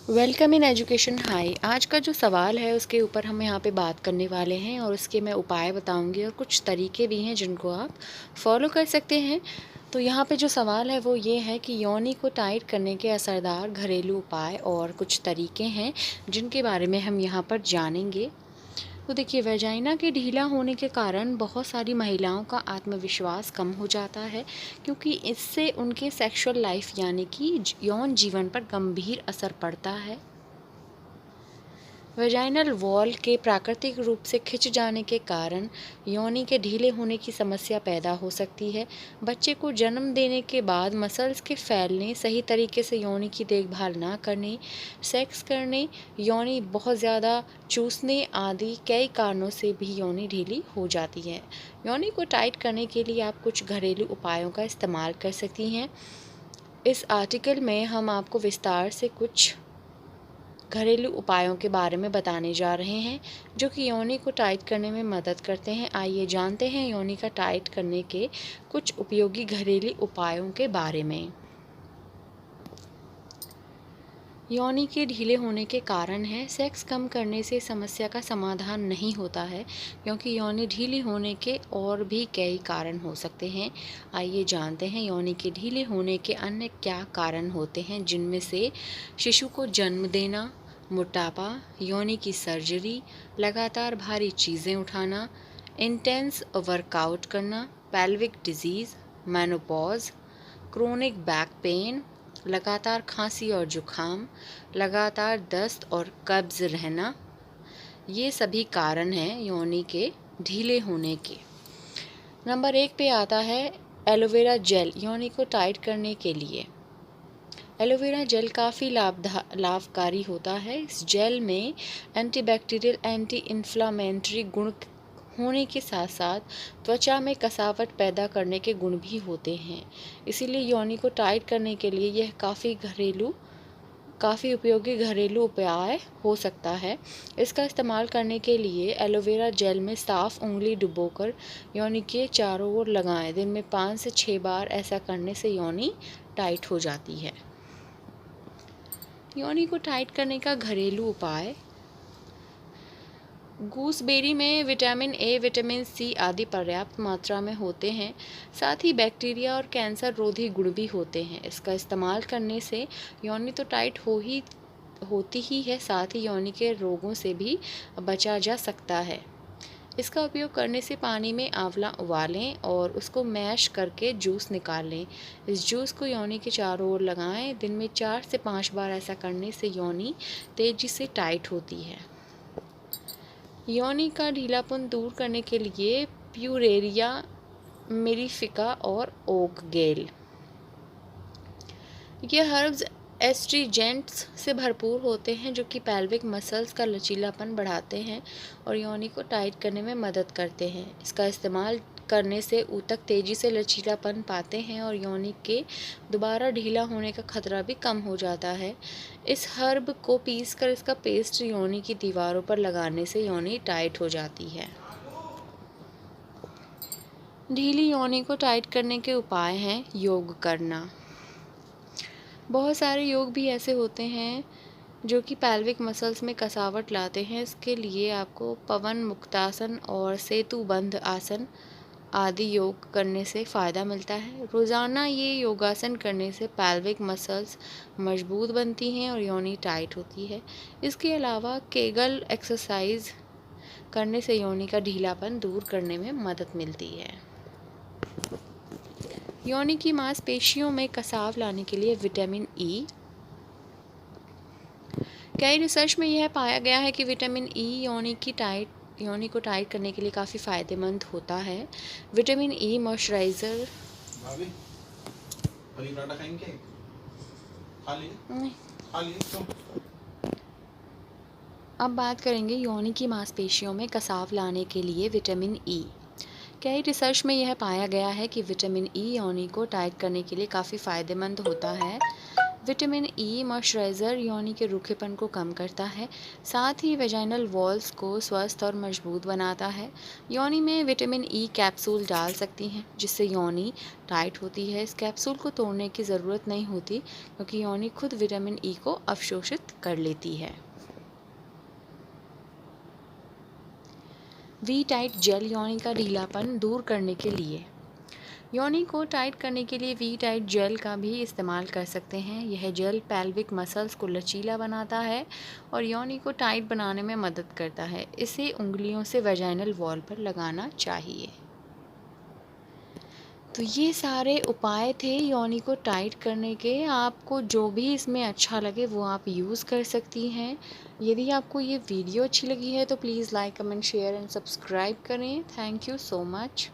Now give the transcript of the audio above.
Welcome in education high. आज का जो सवाल है उसके ऊपर हम यहाँ पे बात करने वाले हैं और उसके मैं उपाय बताऊंगी और कुछ तरीके भी हैं जिनको आप फॉलो कर सकते हैं। तो यहाँ पे जो सवाल है वो ये है कि योनि को टाइट करने के असरदार घरेलू उपाय और कुछ तरीके हैं जिनके बारे में हम यहाँ पर जानेंगे। तो देखिए, वेजाइना के ढीला होने के कारण बहुत सारी महिलाओं का आत्मविश्वास कम हो जाता है, क्योंकि इससे उनके सेक्सुअल लाइफ यानी कि यौन जीवन पर गंभीर असर पड़ता है। वेजाइनल वॉल के प्राकृतिक रूप से खिंच जाने के कारण योनि के ढीले होने की समस्या पैदा हो सकती है। बच्चे को जन्म देने के बाद मसल्स के फैलने, सही तरीके से योनि की देखभाल ना करने, सेक्स करने, योनि बहुत ज़्यादा चूसने आदि कई कारणों से भी योनि ढीली हो जाती है। योनि को टाइट करने के लिए आप कुछ घरेलू उपायों का इस्तेमाल कर सकती हैं। इस आर्टिकल में हम आपको विस्तार से कुछ घरेलू उपायों के बारे में बताने जा रहे हैं जो कि योनि को टाइट करने में मदद करते हैं। आइए जानते हैं योनि का टाइट करने के कुछ उपयोगी घरेलू उपायों के बारे में। योनि के ढीले होने के कारण है। सेक्स कम करने से समस्या का समाधान नहीं होता है, क्योंकि योनि ढीली होने के और भी कई कारण हो सकते हैं। आइए जानते हैं योनि के ढीले होने के अन्य क्या कारण होते हैं, जिनमें से शिशु को जन्म देना, मोटापा, योनि की सर्जरी, लगातार भारी चीज़ें उठाना, इंटेंस वर्कआउट करना, pelvic disease, menopause, chronic back pain, लगातार खांसी और जुखाम, लगातार दस्त और कब्ज रहना। ये सभी कारण हैं योनि के ढीले होने के। नंबर 1 पे आता है एलोवेरा जेल योनि को टाइट करने के लिए। एलोवेरा जेल काफ़ी लाभकारी होता है। इस जेल में एंटीबैक्टीरियल, एंटी इन्फ्लामेटरी गुण होने के साथ साथ त्वचा में कसावट पैदा करने के गुण भी होते हैं। इसीलिए योनि को टाइट करने के लिए यह काफ़ी उपयोगी घरेलू उपाय हो सकता है। इसका इस्तेमाल करने के लिए एलोवेरा जेल में साफ उंगली डुबोकर योनि के चारों ओर लगाएं। दिन में 5 से 6 बार ऐसा करने से योनि टाइट हो जाती है। योनि को टाइट करने का घरेलू उपाय। गूसबेरी में विटामिन ए, विटामिन सी आदि पर्याप्त मात्रा में होते हैं। साथ ही बैक्टीरिया और कैंसर रोधी गुण भी होते हैं। इसका इस्तेमाल करने से योनि तो टाइट होती ही है, साथ ही योनि के रोगों से भी बचा जा सकता है। इसका उपयोग करने से पानी में आंवला उबालें और उसको मैश करके जूस निकाल लें। इस जूस को योनि के चारों ओर लगाएं। दिन में 4 से 5 बार ऐसा करने से योनि तेजी से टाइट होती है। योनि का ढीलापन दूर करने के लिए प्यूरेरिया, मिरीफिका और ओक गेल, ये हर्ब्स एस्ट्रीजेंट्स से भरपूर होते हैं जो कि पेल्विक मसल्स का लचीलापन बढ़ाते हैं और योनि को टाइट करने में मदद करते हैं। इसका इस्तेमाल करने से ऊतक तेजी से लचीलापन पाते हैं और योनि के दोबारा ढीला होने का खतरा भी कम हो जाता है। इस हर्ब को पीसकर इसका पेस्ट योनि की दीवारों पर लगाने से योनि टाइट हो जाती है। ढीली योनि को टाइट करने के उपाय हैं योग करना। बहुत सारे योग भी ऐसे होते हैं जो कि पेल्विक मसल्स में कसावट लाते हैं। इसके लिए आपको पवन मुक्तासन और सेतुबंध आसन आदि योग करने से फ़ायदा मिलता है। रोज़ाना ये योगासन करने से पेल्विक मसल्स मजबूत बनती हैं और योनि टाइट होती है। इसके अलावा केगल एक्सरसाइज करने से योनि का ढीलापन दूर करने में मदद मिलती है। योनि की मांसपेशियों में कसाव लाने के लिए विटामिन ई। कई रिसर्च में यह पाया गया है कि विटामिन ई योनि को टाइट करने के लिए काफ़ी फ़ायदेमंद होता है। Vitamin E moisturiser. अब बात करेंगे योनि की मांसपेशियों में कसाव लाने के लिए विटामिन ई। कई रिसर्च में यह पाया गया है कि विटामिन ई योनि को टाइट करने के लिए काफ़ी फ़ायदेमंद होता है। विटामिन ई मॉइस्चराइज़र योनि के रूखेपन को कम करता है, साथ ही वेजाइनल वॉल्स को स्वस्थ और मजबूत बनाता है। योनि में विटामिन ई कैप्सूल डाल सकती हैं, जिससे योनि टाइट होती है। इस कैप्सूल को तोड़ने की ज़रूरत नहीं होती, क्योंकि योनि खुद विटामिन ई को अवशोषित कर लेती है। वी टाइट जेल योनि का ढीलापन दूर करने के लिए। योनि को टाइट करने के लिए वी टाइट जेल का भी इस्तेमाल कर सकते हैं। यह जेल पेल्विक मसल्स को लचीला बनाता है और योनि को टाइट बनाने में मदद करता है। इसे उंगलियों से वेजाइनल वॉल पर लगाना चाहिए। तो ये सारे उपाय थे योनि को टाइट करने के। आपको जो भी इसमें अच्छा लगे वो आप यूज़ कर सकती हैं। यदि आपको ये वीडियो अच्छी लगी है तो please like, comment, share and subscribe करें। Thank you so much.